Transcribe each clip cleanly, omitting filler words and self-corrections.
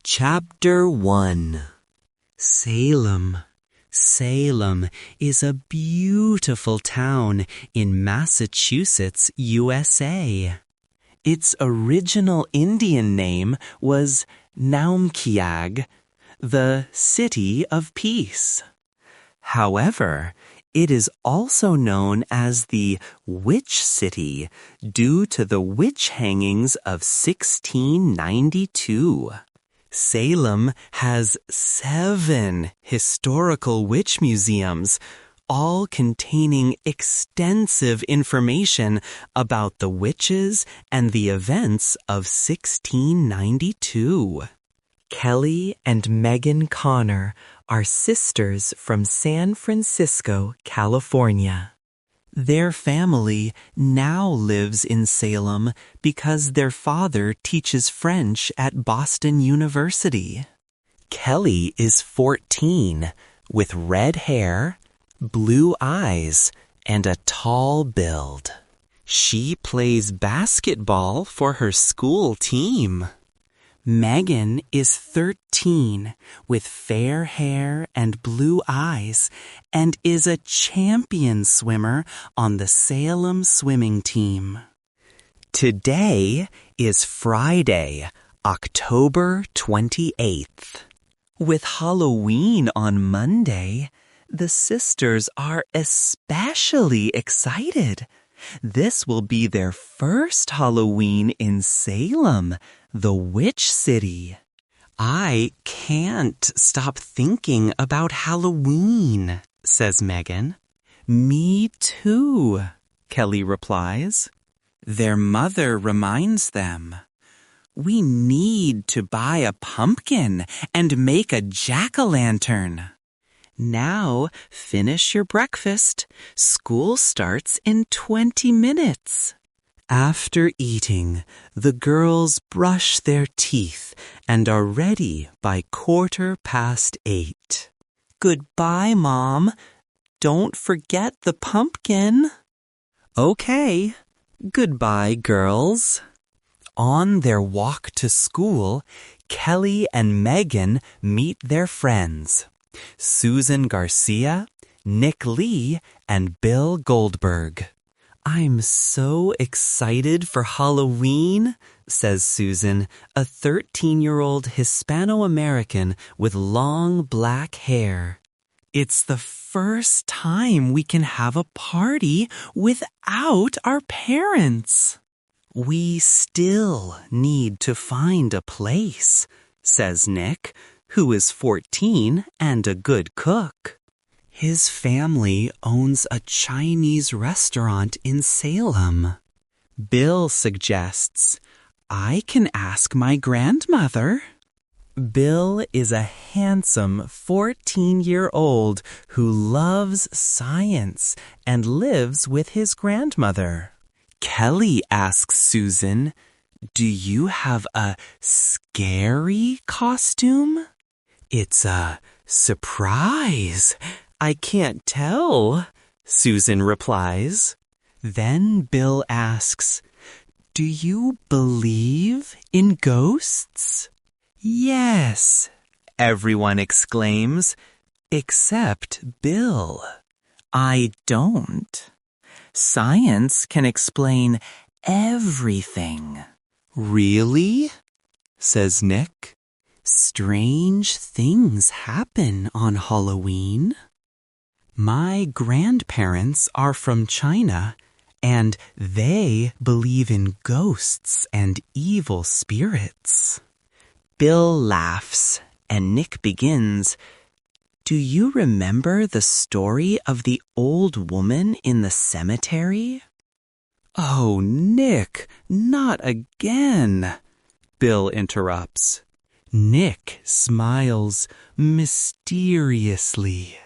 Chapter 1. Salem. Salem is a beautiful town in Massachusetts, USA. Its original Indian name was Naumkeag, the City of Peace. However, it is also known as the Witch City due to the witch hangings of 1692. Salem has 7 historical witch museums, all containing extensive information about the witches and the events of 1692. Kelly and Megan Connor are sisters from San Francisco, California. Their family now lives in Salem because their father teaches French at Boston University. Kelly is 14, with red hair, blue eyes, and a tall build. She plays basketball for her school team. Megan is 13, with fair hair and blue eyes, and is a champion swimmer on the Salem swimming team. Today is Friday, October 28th. With Halloween on Monday, the sisters are especially excited. This will be their first Halloween in Salem, the Witch City. I can't stop thinking about Halloween, says Megan. Me too, Kelly replies. Their mother reminds them, we need to buy a pumpkin and make a jack-o'-lantern. Now, finish your breakfast. School starts in 20 minutes. After eating, the girls brush their teeth and are ready by 8:15. Goodbye, Mom. Don't forget the pumpkin. Okay. Goodbye, girls. On their walk to school, Kelly and Megan meet their friends, Susan Garcia, Nick Lee, and Bill Goldberg. I'm so excited for Halloween, says Susan, a 13-year-old Hispano-American with long black hair. It's the first time we can have a party without our parents. We still need to find a place, says Nick, who is 14 and a good cook. His family owns a Chinese restaurant in Salem. Bill suggests, I can ask my grandmother. Bill is a handsome 14-year-old who loves science and lives with his grandmother. Kelly asks Susan, do you have a scary costume? It's a surprise. I can't tell, Susan replies. Then Bill asks, do you believe in ghosts? Yes, everyone exclaims, except Bill. I don't. Science can explain everything. Really? Says Nick. Strange things happen on Halloween. My grandparents are from China, and they believe in ghosts and evil spirits. Bill laughs, and Nick begins, do you remember the story of the old woman in the cemetery? Oh, Nick, not again, Bill interrupts. Nick smiles mysteriously.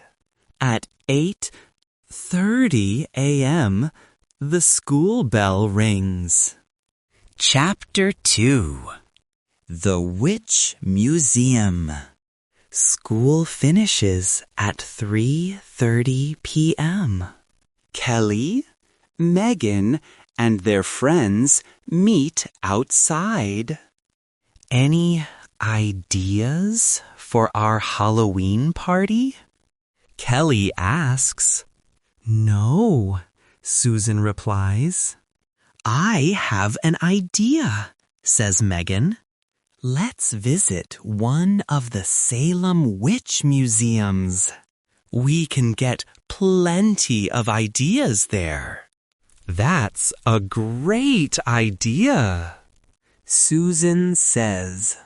At 8:30 a.m., the school bell rings. Chapter 2. The Witch Museum. School finishes at 3:30 p.m. Kelly, Megan, and their friends meet outside. Any Ideas for our Halloween party? Kelly asks. No, Susan replies. I have an idea, says Megan. Let's visit one of the Salem witch museums. We can get plenty of ideas there. That's a great idea, Susan says.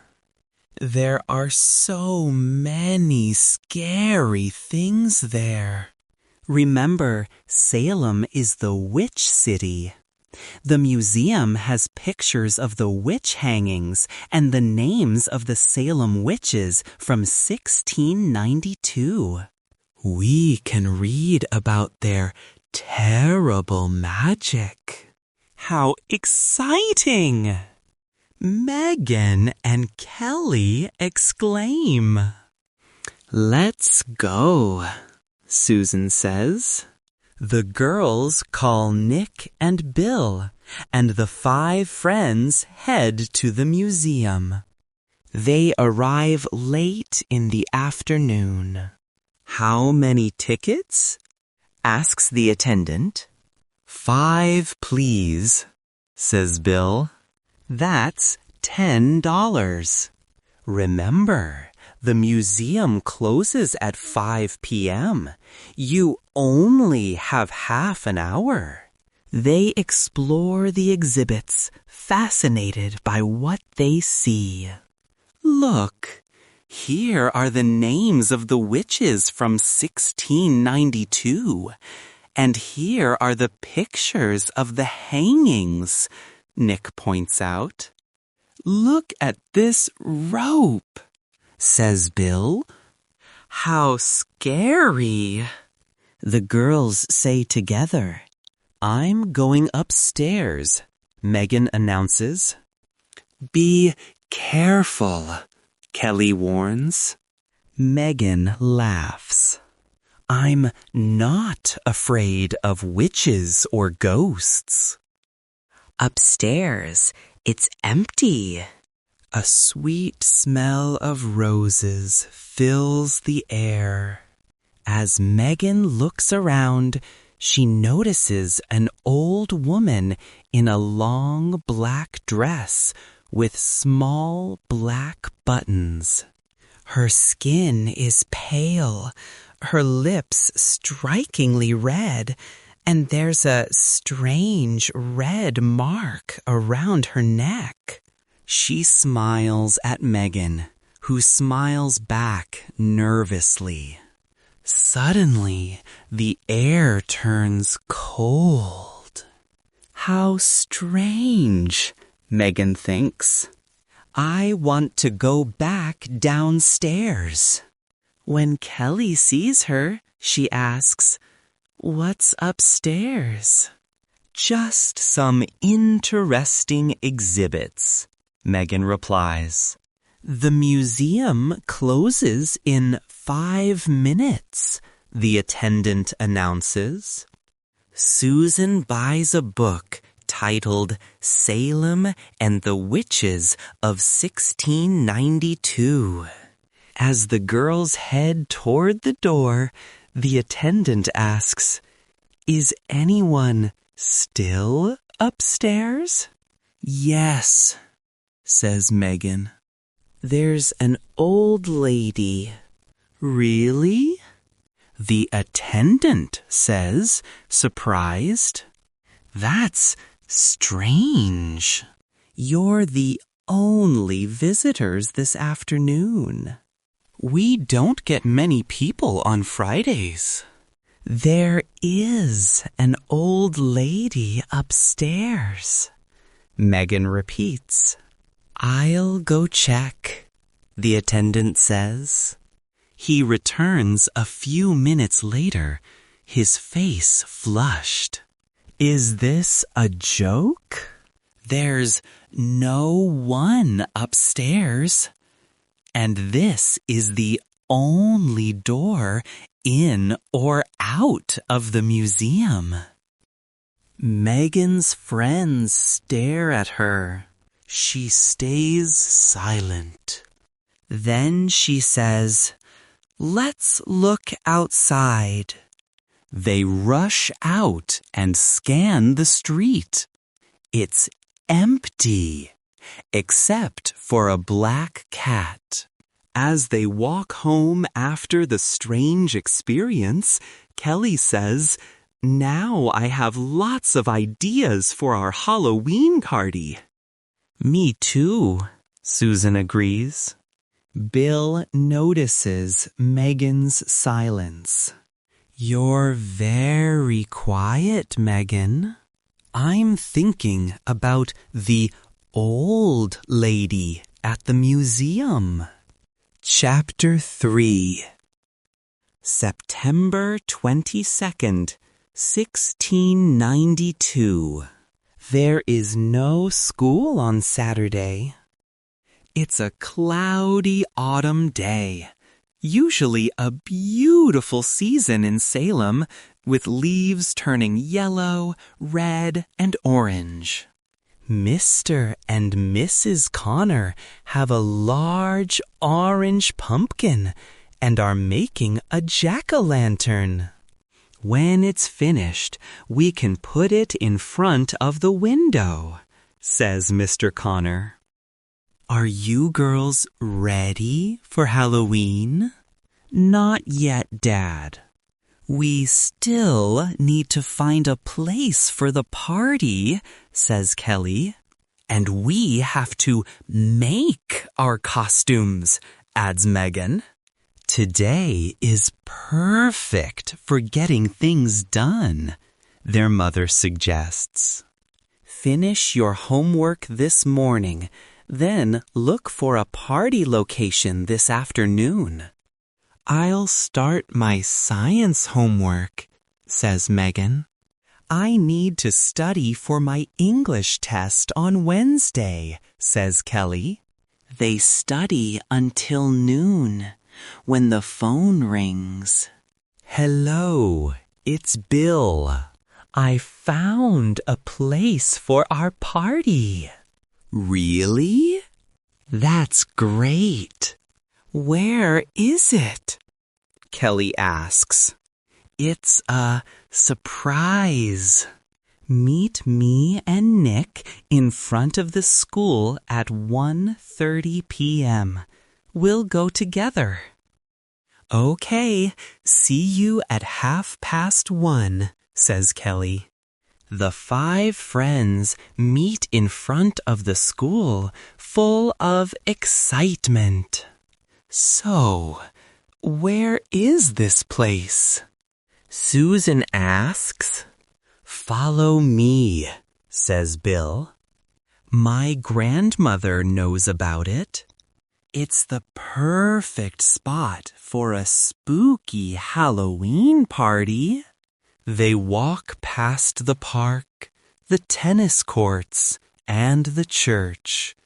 There are so many scary things there. Remember, Salem is the witch city. The museum has pictures of the witch hangings and the names of the Salem witches from 1692. We can read about their terrible magic. How exciting! Megan and Kelly exclaim. Let's go, Susan says. The girls call Nick and Bill, and the 5 friends head to the museum. They arrive late in the afternoon. How many tickets? Asks the attendant. 5, please, says Bill. That's $10. Remember, the museum closes at 5 p.m. You only have half an hour. They explore the exhibits, fascinated by what they see. Look, here are the names of the witches from 1692. And here are the pictures of the hangings, Nick points out. Look at this rope, says Bill. How scary. The girls say together. I'm going upstairs, Megan announces. Be careful, Kelly warns. Megan laughs. I'm not afraid of witches or ghosts. Upstairs, it's empty. A sweet smell of roses fills the air. As Megan looks around, she notices an old woman in a long black dress with small black buttons. Her skin is pale, her lips strikingly red, and there's a strange red mark around her neck. She smiles at Megan, who smiles back nervously. Suddenly, the air turns cold. How strange, Megan thinks. I want to go back downstairs. When Kelly sees her, she asks, What's upstairs? Just some interesting exhibits, Megan replies. The museum closes in 5 minutes, the attendant announces. Susan buys a book titled Salem and the Witches of 1692. As the girls head toward the door, the attendant asks, Is anyone still upstairs? Yes, says Megan. There's an old lady. Really? The attendant says, surprised. That's strange. You're the only visitors this afternoon. We don't get many people on Fridays. There is an old lady upstairs, Megan repeats. I'll go check, the attendant says. He returns a few minutes later, his face flushed. Is this a joke? There's no one upstairs. And this is the only door in or out of the museum. Megan's friends stare at her. She stays silent. Then she says, "Let's look outside." They rush out and scan the street. It's empty, except for a black cat. As they walk home after the strange experience, Kelly says, "Now I have lots of ideas for our Halloween party." "Me too," Susan agrees. Bill notices Megan's silence. "You're very quiet, Megan." "I'm thinking about the old lady at the museum." Chapter 3. September 22nd, 1692. There is no school on Saturday. It's a cloudy autumn day, usually a beautiful season in Salem, with leaves turning yellow, red, and orange. Mr. and Mrs. Connor have a large orange pumpkin and are making a jack-o'-lantern. "When it's finished, we can put it in front of the window," says Mr. Connor. "Are you girls ready for Halloween?" "Not yet, Dad. We still need to find a place for the party," says Kelly. "And we have to make our costumes," adds Megan. "Today is perfect for getting things done," their mother suggests. "Finish your homework this morning, then look for a party location this afternoon." "I'll start my science homework," says Megan. "I need to study for my English test on Wednesday," says Kelly. They study until noon, when the phone rings. "Hello, it's Bill. I found a place for our party." "Really? That's great. Where is it?" Kelly asks. "It's a surprise. Meet me and Nick in front of the school at 1:30 p.m. We'll go together." "Okay, see you at 1:30, says Kelly. The 5 friends meet in front of the school, full of excitement. "So, where is this place?" Susan asks. "Follow me," says Bill. "My grandmother knows about it. It's the perfect spot for a spooky Halloween party." They walk past the park, the tennis courts, and the church,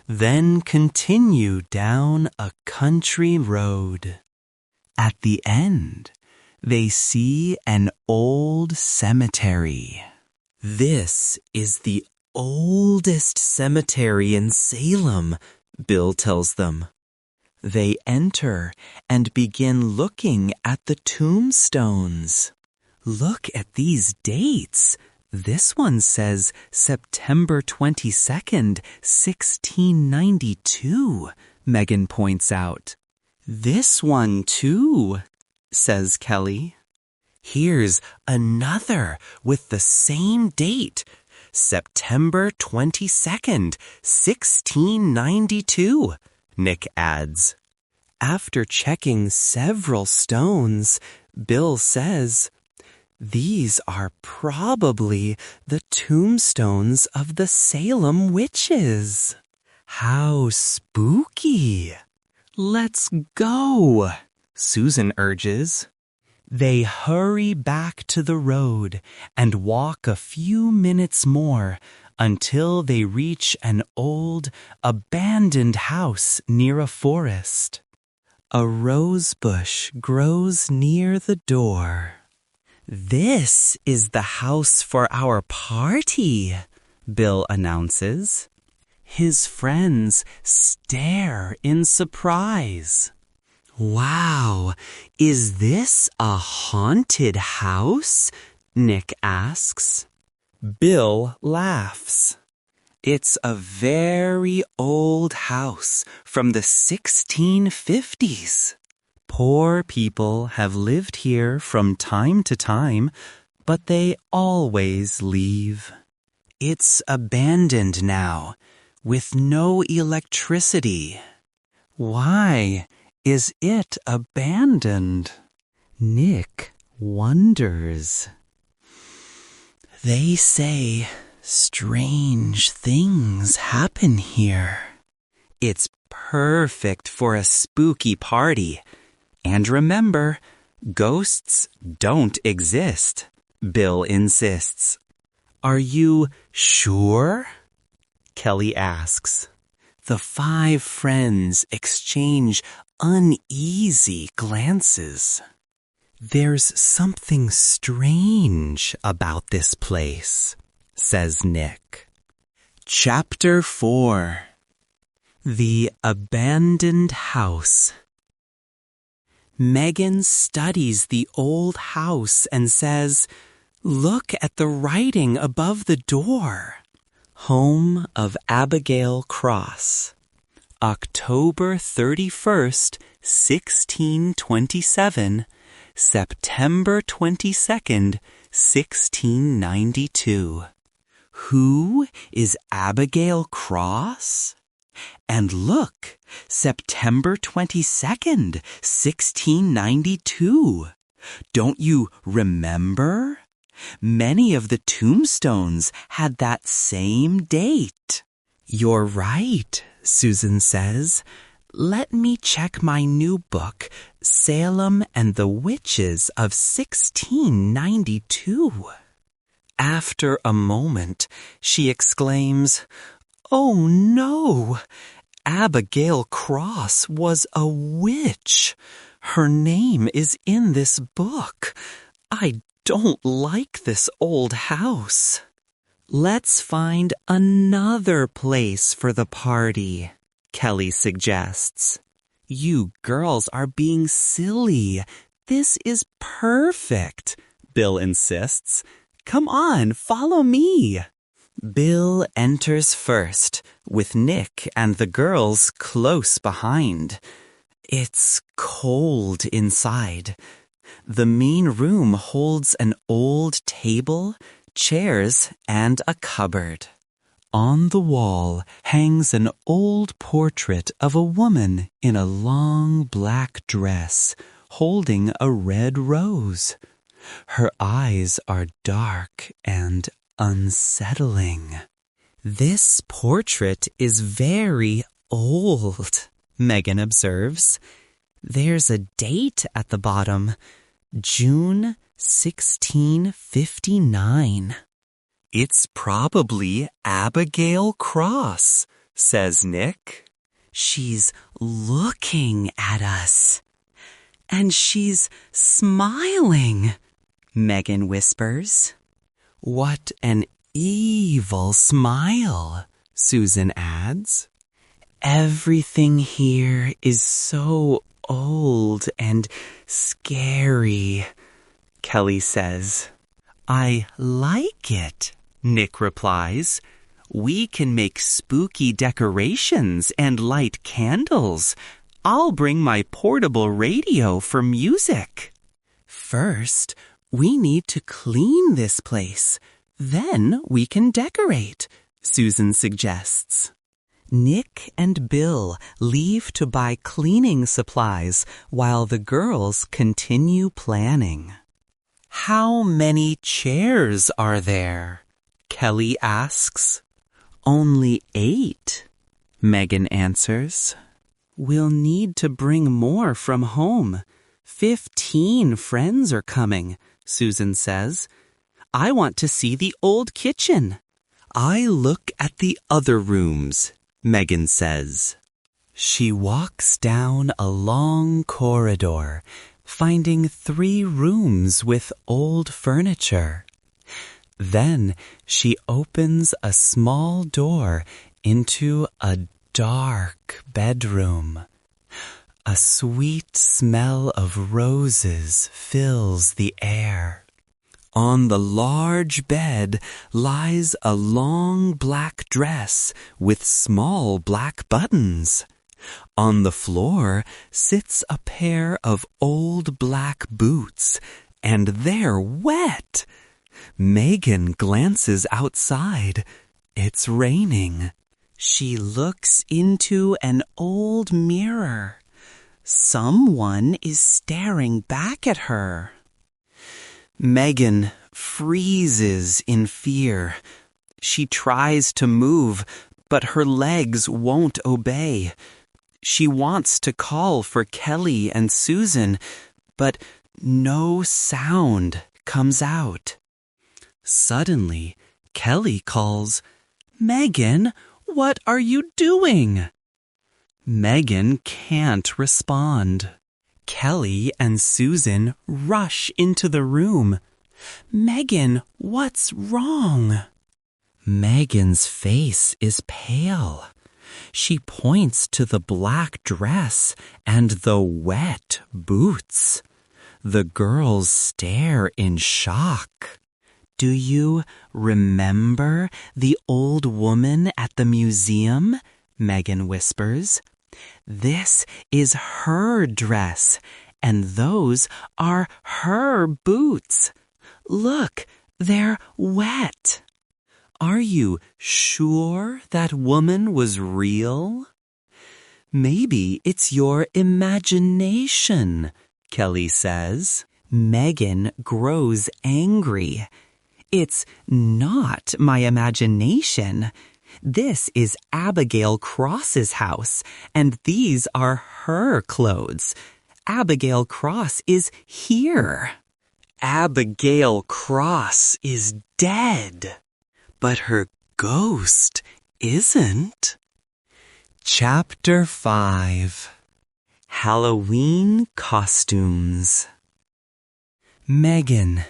then continue down a country road. At the end, they see an old cemetery. "This is the oldest cemetery in Salem," Bill tells them. They enter and begin looking at the tombstones. "Look at these dates. This one says September 22nd, 1692, Megan points out. "This one too," says Kelly. "Here's another with the same date, September 22nd, 1692, Nick adds. After checking several stones, Bill says, "These are probably the tombstones of the Salem witches." "How spooky!" "Let's go," Susan urges. They hurry back to the road and walk a few minutes more until they reach an old, abandoned house near a forest. A rose bush grows near the door. "This is the house for our party," Bill announces. His friends stare in surprise. Wow, is this a haunted house? Nick asks. Bill laughs. It's a very old house from the 1650s. Poor people have lived here from time to time, but they always leave. It's abandoned now, with no electricity. Why is it abandoned? Nick wonders. They say strange things happen here. It's perfect for a spooky party. And remember, ghosts don't exist, Bill insists. Are you sure? Kelly asks. The 5 friends exchange uneasy glances. There's something strange about this place, says Nick. Chapter 4. The Abandoned House. Megan studies the old house and says, "Look at the writing above the door. Home of Abigail Cross. October 31st, 1627, September 22nd, 1692. Who is Abigail Cross? And look, September 22nd, 1692. Don't you remember? Many of the tombstones had that same date. You're right, Susan says. Let me check my new book, Salem and the Witches of 1692. After a moment, she exclaims, "Oh no! Abigail Cross was a witch. Her name is in this book. I don't like this old house. Let's find another place for the party," Kelly suggests. You girls are being silly. This is perfect, Bill insists. Come on, follow me. Bill enters first, with Nick and the girls close behind. It's cold inside. The main room holds an old table, chairs, and a cupboard. On the wall hangs an old portrait of a woman in a long black dress, holding a red rose. Her eyes are dark and unsettling. This portrait is very old, Megan observes. There's a date at the bottom, June 1659. It's probably Abigail Cross, says Nick. She's looking at us. And she's smiling, Megan whispers. What an evil smile, Susan adds. Everything here is so old and scary, Kelly says. I like it, Nick replies. We can make spooky decorations and light candles. I'll bring my portable radio for music. First, we need to clean this place. Then we can decorate, Susan suggests. Nick and Bill leave to buy cleaning supplies while the girls continue planning. How many chairs are there? Kelly asks. Only 8, Megan answers. We'll need to bring more from home. 15 friends are coming, Susan says. I want to see the old kitchen. I look at the other rooms, Megan says. She walks down a long corridor, finding 3 rooms with old furniture. Then she opens a small door into a dark bedroom. A sweet smell of roses fills the air. On the large bed lies a long black dress with small black buttons. On the floor sits a pair of old black boots, and they're wet. Megan glances outside. It's raining. She looks into an old mirror. Someone is staring back at her. Megan freezes in fear. She tries to move, but her legs won't obey. She wants to call for Kelly and Susan, but no sound comes out. Suddenly, Kelly calls, "Megan, what are you doing?" Megan can't respond. Kelly and Susan rush into the room. "Megan, what's wrong?" Megan's face is pale. She points to the black dress and the wet boots. The girls stare in shock. "Do you remember the old woman at the museum?" Megan whispers. "This is her dress, and those are her boots. Look, they're wet." "Are you sure that woman was real?" "Maybe it's your imagination," Kelly says. Megan grows angry. "It's not my imagination. This is Abigail Cross's house, and these are her clothes. Abigail Cross is here." Abigail Cross is dead, but her ghost isn't. Chapter 5. Halloween Costumes. Megan,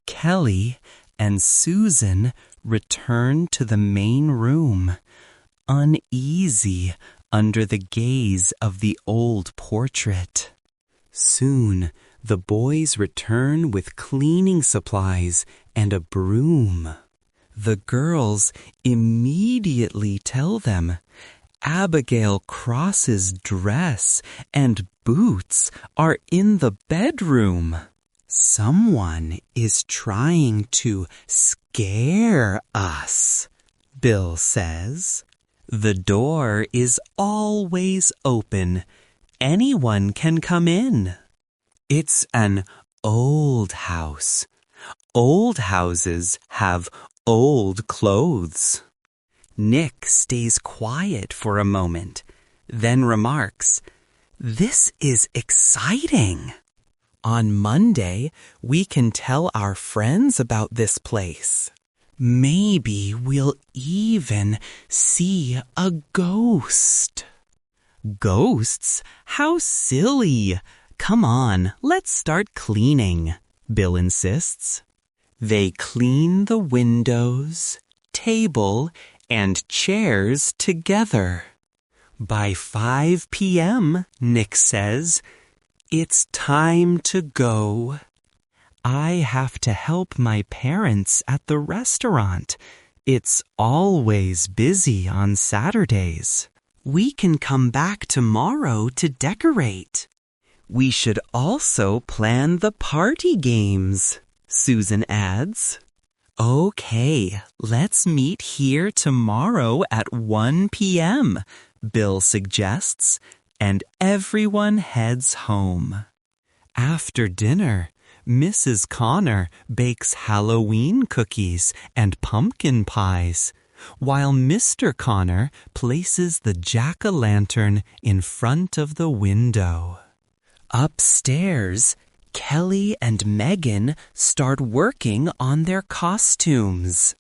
Kelly, and Susan return to the main room, uneasy under the gaze of the old portrait. Soon, the boys return with cleaning supplies and a broom. The girls immediately tell them Abigail Cross's dress and boots are in the bedroom. "Someone is trying to scare us," Bill says. "The door is always open. Anyone can come in." It's an old house. Old houses have old clothes. Nick stays quiet for a moment, then remarks, "This is exciting. On Monday, we can tell our friends about this place. Maybe we'll even see a ghost." "Ghosts? How silly! Come on, let's start cleaning," Bill insists. They clean the windows, table, and chairs together. By 5 p.m., Nick says, "It's time to go. I have to help my parents at the restaurant. It's always busy on Saturdays. We can come back tomorrow to decorate. We should also plan the party games," Susan adds. "Okay, let's meet here tomorrow at 1 p.m., Bill suggests, and everyone heads home. After dinner, Mrs. Connor bakes Halloween cookies and pumpkin pies, while Mr. Connor places the jack-o'-lantern in front of the window. Upstairs, Kelly and Megan start working on their costumes.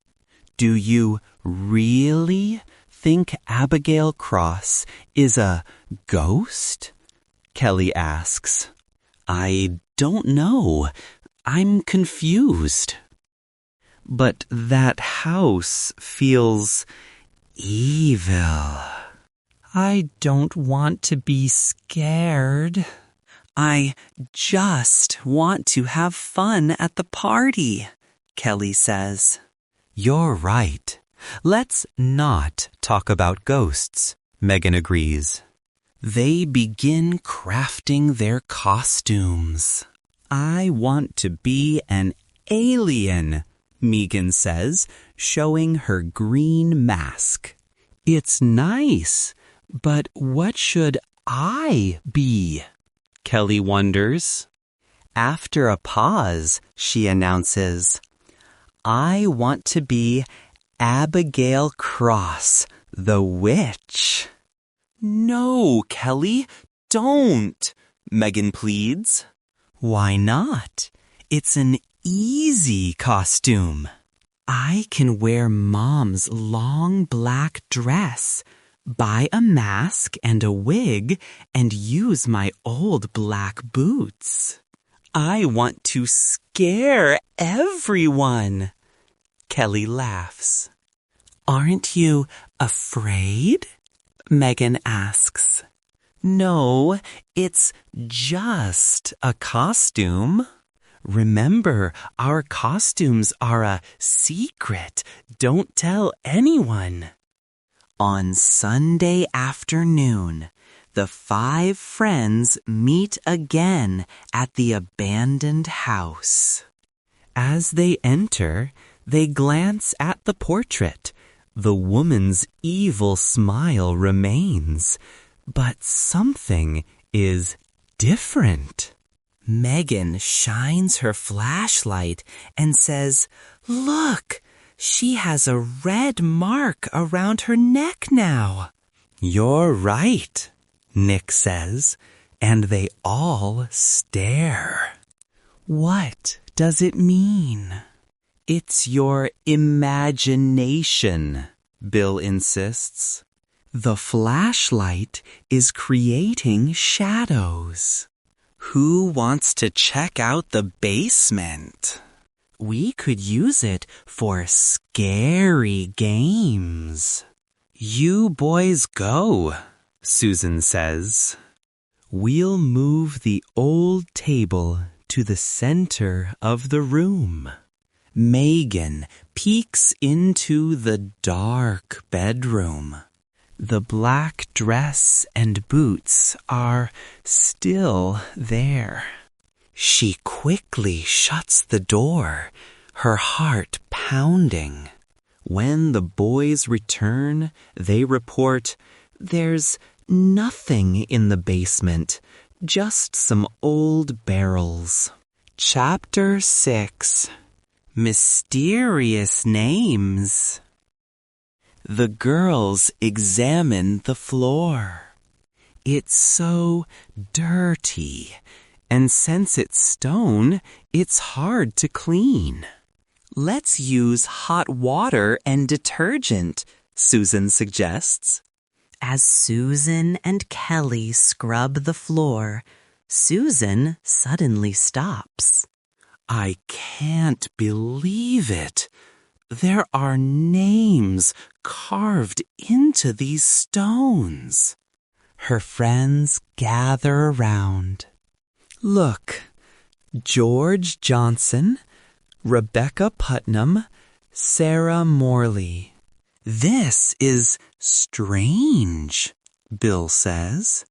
"Do you really think Abigail Cross is a ghost?" Kelly asks. "I don't know. I'm confused." "But that house feels evil. I don't want to be scared. I just want to have fun at the party, Kelly says. You're right. Let's not talk about ghosts, Megan agrees. They begin crafting their costumes. I want to be an alien, Megan says, showing her green mask. It's nice, but what should I be? Kelly wonders. After a pause, she announces, I want to be Abigail Cross, the witch. No, Kelly, don't, Megan pleads. Why not? It's an easy costume. I can wear Mom's long black dress, buy a mask and a wig, and use my old black boots. I want to scare everyone. Kelly laughs. Aren't you afraid? Megan asks. No, it's just a costume. Remember, our costumes are a secret. Don't tell anyone. On Sunday afternoon, the 5 friends meet again at the abandoned house. As they enter, they glance at the portrait. The woman's evil smile remains, but something is different. Megan shines her flashlight and says, Look, she has a red mark around her neck now. You're right, Nick says, and they all stare. What does it mean? It's your imagination, Bill insists. The flashlight is creating shadows. Who wants to check out the basement? We could use it for scary games. You boys go, Susan says. We'll move the old table to the center of the room. Megan peeks into the dark bedroom. The black dress and boots are still there. She quickly shuts the door, her heart pounding. When the boys return, they report, There's nothing in the basement, just some old barrels. Chapter 6. Mysterious Names. The girls examine the floor. It's so dirty, and since it's stone, it's hard to clean. Let's use hot water and detergent, Susan suggests. As Susan and Kelly scrub the floor, Susan suddenly stops. I can't believe it. There are names carved into these stones. Her friends gather around. Look, George Johnson, Rebecca Putnam, Sarah Morley. This is strange, Bill says.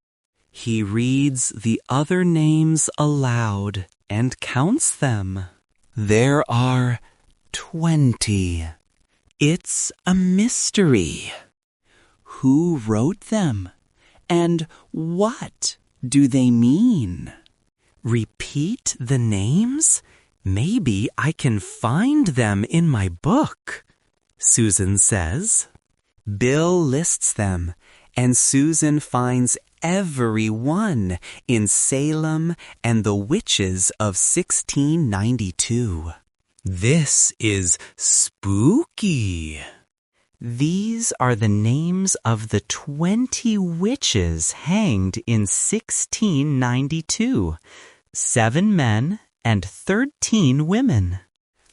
He reads the other names aloud and counts them. There are 20. It's a mystery. Who wrote them? And what do they mean? Repeat the names? Maybe I can find them in my book, Susan says. Bill lists them, and Susan finds every one in Salem and the witches of 1692. This is spooky. These are the names of the 20 witches hanged in 1692, 7 men and 13 women.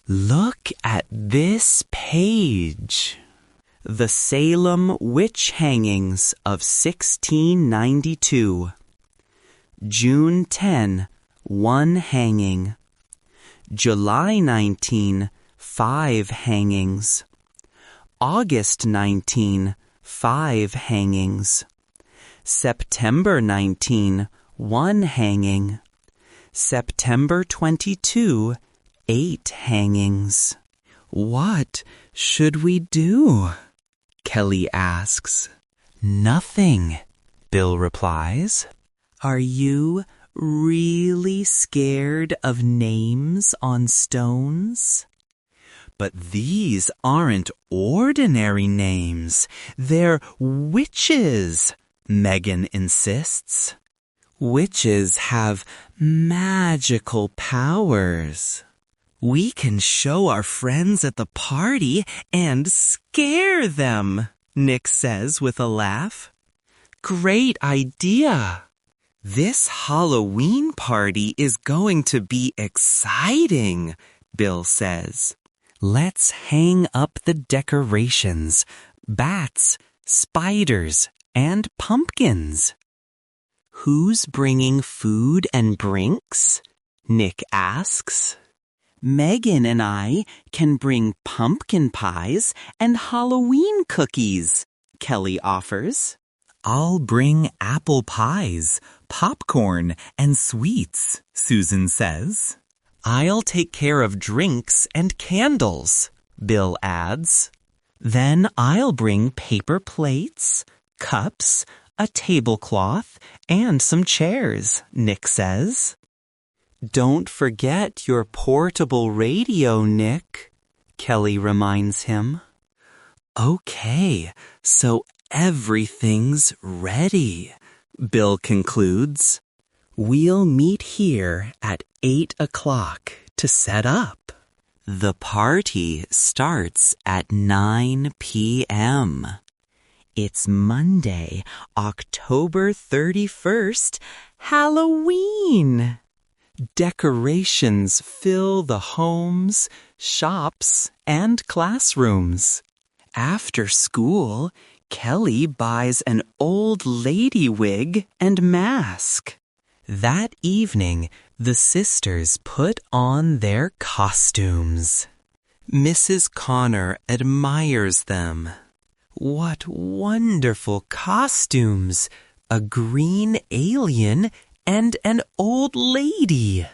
Look at this page. The Salem Witch Hangings of 1692. June 10, 1 hanging. July 19, 5 hangings. August 19, 5 hangings. September 19, 1 hanging. September 22, 8 hangings. What should we do? Kelly asks. Nothing, Bill replies. Are you really scared of names on stones? But these aren't ordinary names. They're witches, Megan insists. Witches have magical powers. We can show our friends at the party and scare them, Nick says with a laugh. Great idea. This Halloween party is going to be exciting, Bill says. Let's hang up the decorations, bats, spiders, and pumpkins. Who's bringing food and drinks? Nick asks. Megan and I can bring pumpkin pies and Halloween cookies, Kelly offers. I'll bring apple pies, popcorn, and sweets, Susan says. I'll take care of drinks and candles, Bill adds. Then I'll bring paper plates, cups, a tablecloth, and some chairs, Nick says. Don't forget your portable radio, Nick, Kelly reminds him. Okay, so everything's ready, Bill concludes. We'll meet here at 8 o'clock to set up. The party starts at 9 p.m. It's Monday, October 31st, Halloween. Decorations fill the homes, shops, and classrooms. After school, Kelly buys an old lady wig and mask. That evening, the sisters put on their costumes. Mrs. Connor admires them. What wonderful costumes! A green alien and an old lady.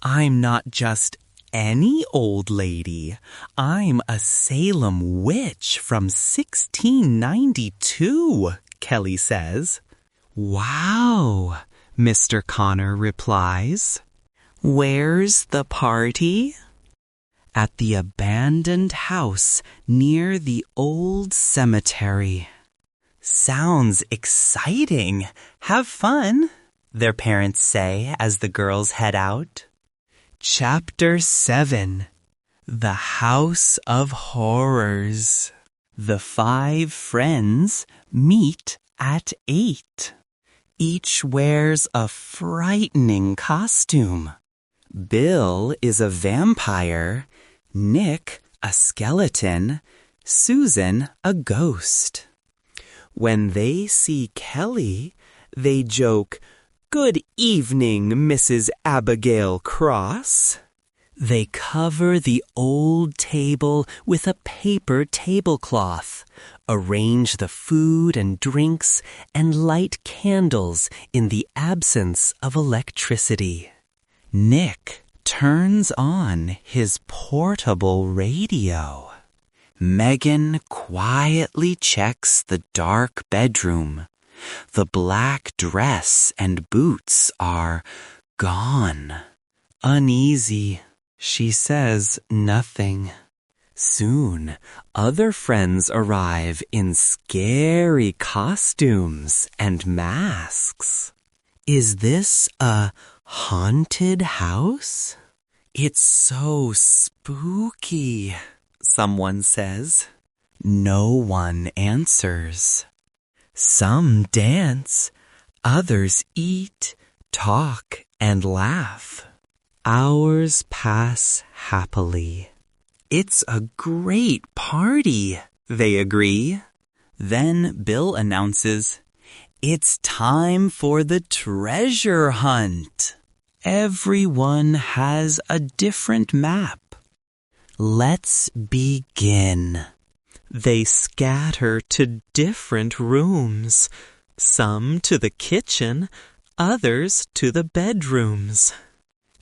I'm not just any old lady. I'm a Salem witch from 1692, Kelly says. Wow, Mr. Connor replies. Where's the party? At the abandoned house near the old cemetery. Sounds exciting. Have fun, their parents say as the girls head out. Chapter 7. The House of Horrors. The 5 friends meet at 8. Each wears a frightening costume. Bill is a vampire, Nick a skeleton, Susan a ghost. When they see Kelly, they joke, "Good evening, Mrs. Abigail Cross." They cover the old table with a paper tablecloth, arrange the food and drinks, and light candles in the absence of electricity. Nick turns on his portable radio. Megan quietly checks the dark bedroom. The black dress and boots are gone. Uneasy, she says nothing. Soon, other friends arrive in scary costumes and masks. Is this a haunted house? It's so spooky, someone says. No one answers. Some dance, others eat, talk, and laugh. Hours pass happily. It's a great party, They agree. Then Bill announces, "It's time for the treasure hunt." Everyone has a different map. Let's begin. They scatter to different rooms, some to the kitchen, others to the bedrooms.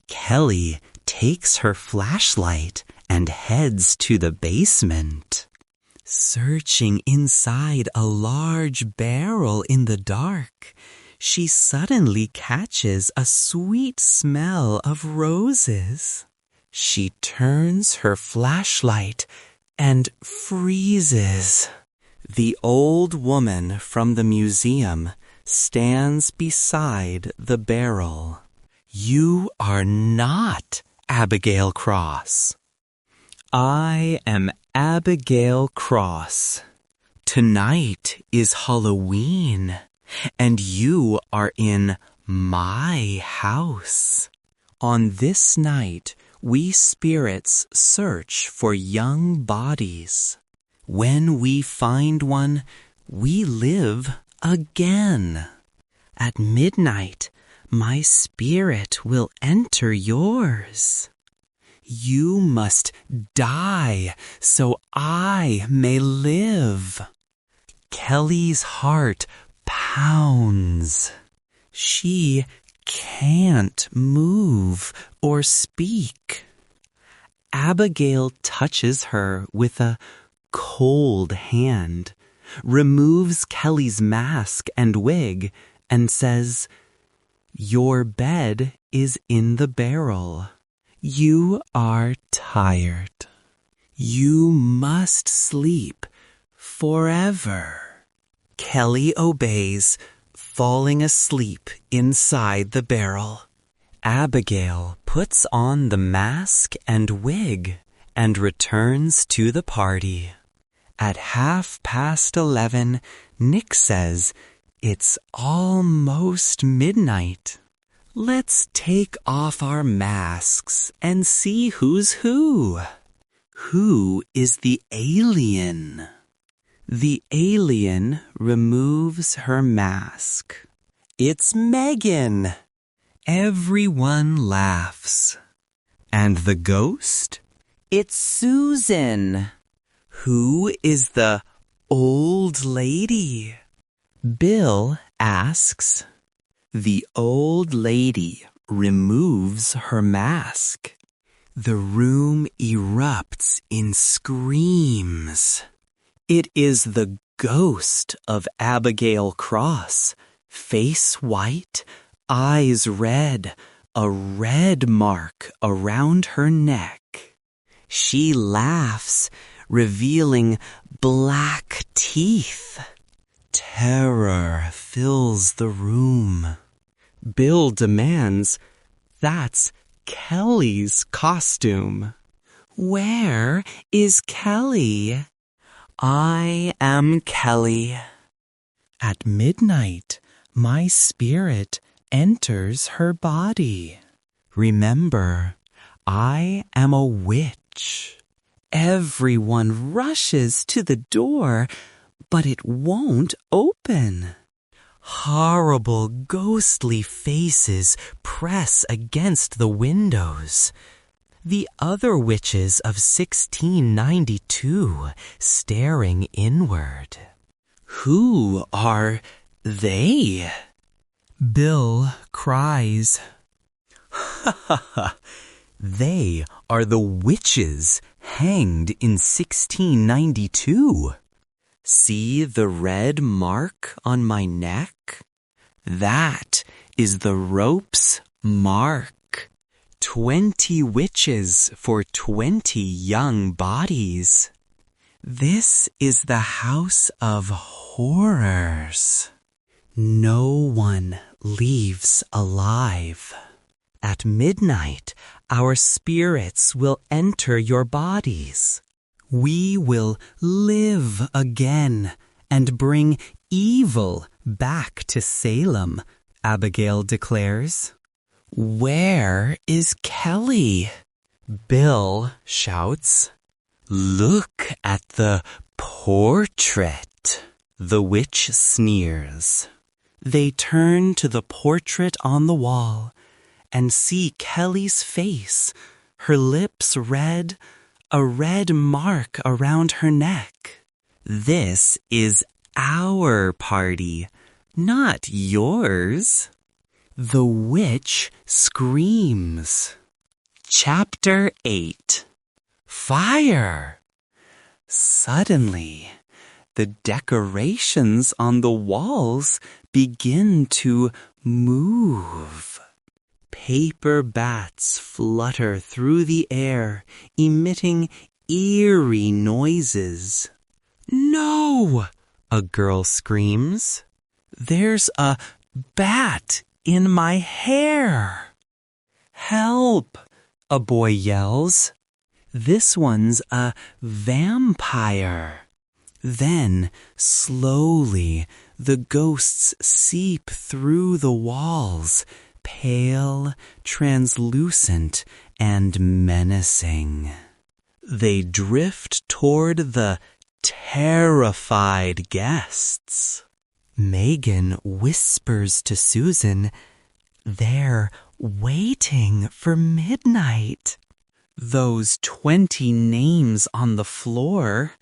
Kelly takes her flashlight and heads to the basement. Searching inside a large barrel in the dark, she suddenly catches a sweet smell of roses. She turns her flashlight and freezes. The old woman from the museum stands beside the barrel. "You are not Abigail Cross." "I am Abigail Cross. Tonight is Halloween, and you are in my house. On this night, we spirits search for young bodies. When we find one, we live again. At midnight, my spirit will enter yours. You must die so I may live." Kelly's heart pounds. She can't move or speak. Abigail touches her with a cold hand, removes Kelly's mask and wig, and says, "Your bed is in the barrel. You are tired. You must sleep forever." Kelly obeys, falling asleep inside the barrel. Abigail puts on the mask and wig and returns to the party. At 11:30, Nick says, "It's almost midnight. Let's take off our masks and see who's who." Who is the alien? The alien removes her mask. It's Megan. Everyone laughs. And the ghost? It's Susan. Who is the old lady? Bill asks. The old lady removes her mask. The room erupts in screams. It is the ghost of Abigail Cross, face white, eyes red, a red mark around her neck. She laughs, revealing black teeth. Terror fills the room. Bill demands, "That's Kelly's costume." "Where is Kelly?" "I am Kelly." At midnight, my spirit enters her body. Remember, I am a witch. Everyone rushes to the door, but it won't open. Horrible ghostly faces press against the windows. The other witches of 1692 staring inward. Who are they? Bill cries. "Ha ha ha! They are the witches hanged in 1692. See the red mark on my neck? That is the rope's mark. 20 witches for 20 young bodies. This is the house of horrors. No one leaves alive. At midnight, our spirits will enter your bodies. We will live again and bring evil back to Salem," Abigail declares. "Where is Kelly?" Bill shouts. "Look at the Portrait, the witch sneers. They turn to the portrait on the wall and see Kelly's face, her lips red, a red mark around her neck. This is our party, not yours. The witch screams. Chapter 8. Fire! Suddenly, the decorations on the walls begin to move. Paper bats flutter through the air, emitting eerie noises. No! A girl screams. There's a bat in my hair. Help! A boy yells. This one's a vampire. Then, slowly, the ghosts seep through the walls, pale, translucent, and menacing. They drift toward the terrified guests. Megan whispers to Susan, "They're waiting for midnight." Those 20 names on the floor,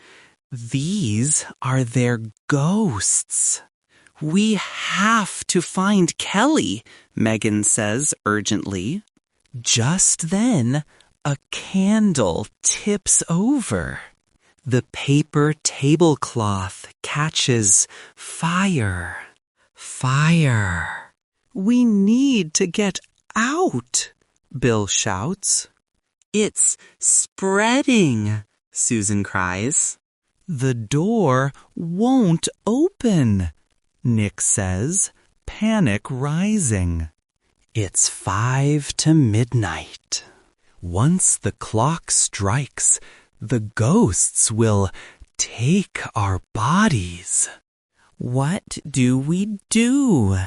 these are their ghosts. "We have to find Kelly," Megan says urgently. Just then, a candle tips over. The paper tablecloth catches fire. Fire! "We need to get out," Bill shouts. "It's spreading," Susan cries. "The door won't open," Nick says, panic rising. It's 5 to midnight. Once the clock strikes, the ghosts will take our bodies. What do we do?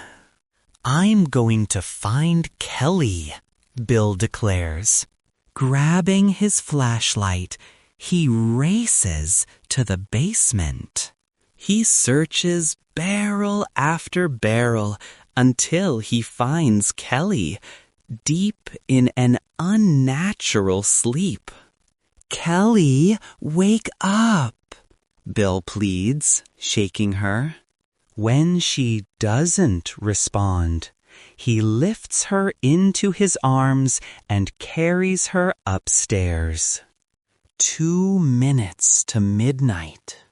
"I'm going to find Kelly," Bill declares. Grabbing his flashlight, he races to the basement. He searches barrel after barrel until he finds Kelly, deep in an unnatural sleep. "Kelly, wake up," Bill pleads, shaking her. When she doesn't respond, he lifts her into his arms and carries her upstairs. 2 minutes to midnight.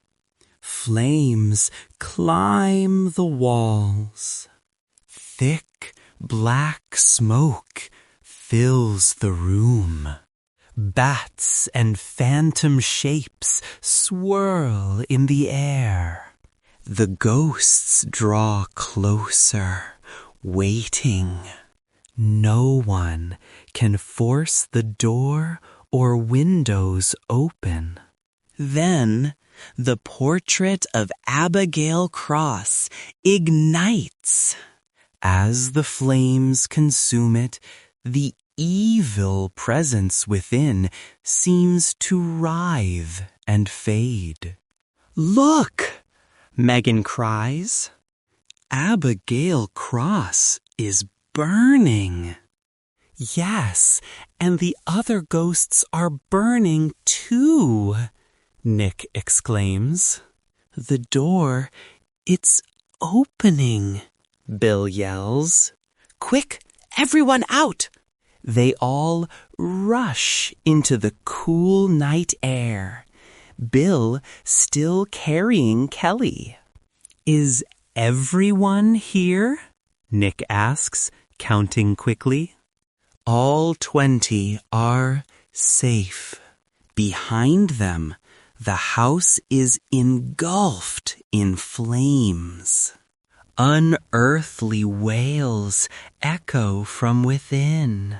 Flames climb the walls. Thick black smoke fills the room. Bats and phantom shapes swirl in the air. The ghosts draw closer, waiting. No one can force the door or windows open. Then the portrait of Abigail Cross ignites. As the flames consume it, the evil presence within seems to writhe and fade. "Look!" Megan cries. Abigail Cross is burning. "Yes, and the other ghosts are burning too," Nick exclaims. "The door, it's opening," Bill yells. "Quick, everyone out!" They all rush into the cool night air, Bill still carrying Kelly. "Is everyone here?" Nick asks, counting quickly. All 20 are safe. Behind them, the house is engulfed in flames. Unearthly wails echo from within.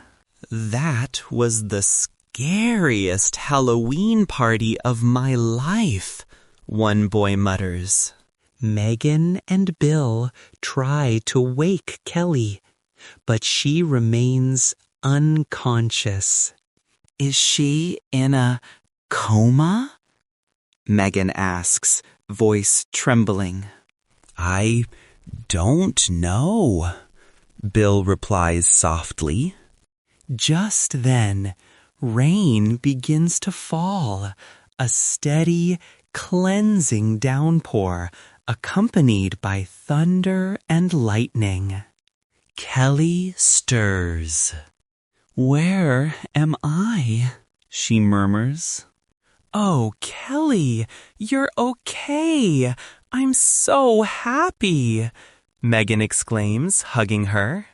"That was the scariest Halloween party of my life," one boy mutters. Megan and Bill try to wake Kelly, but she remains unconscious. "Is she in a coma?" Megan asks, voice trembling. I don't know, Bill replies softly. Just then, rain begins to fall, a steady, cleansing downpour accompanied by thunder and lightning. Kelly stirs. Where am I? She murmurs. Oh, Kelly, you're okay. I'm so happy, Megan exclaims, hugging her.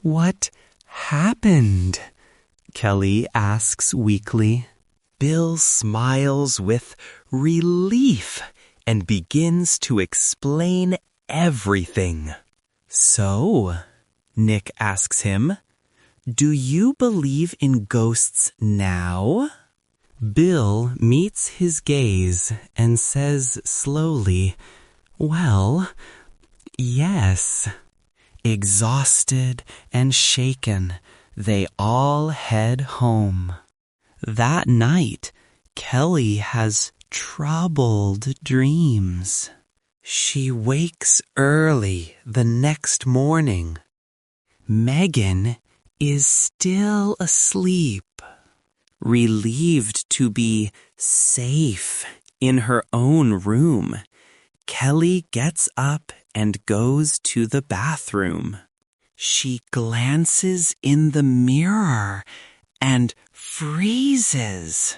What happened? Kelly asks weakly. Bill smiles with relief and begins to explain everything. So, Nick asks him, do you believe in ghosts now? Bill meets his gaze and says slowly, well, yes. Exhausted and shaken, they all head home. That night, Kelly has troubled dreams. She wakes early the next morning. Megan is still asleep. Relieved to be safe in her own room, Kelly gets up and goes to the bathroom. She glances in the mirror and freezes.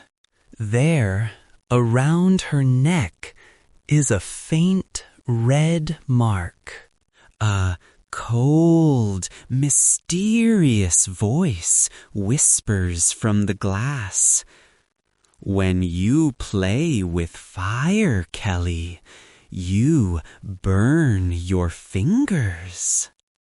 There, around her neck, is a faint red mark. A cold, mysterious voice whispers from the glass. When you play with fire, Kelly, you burn your fingers.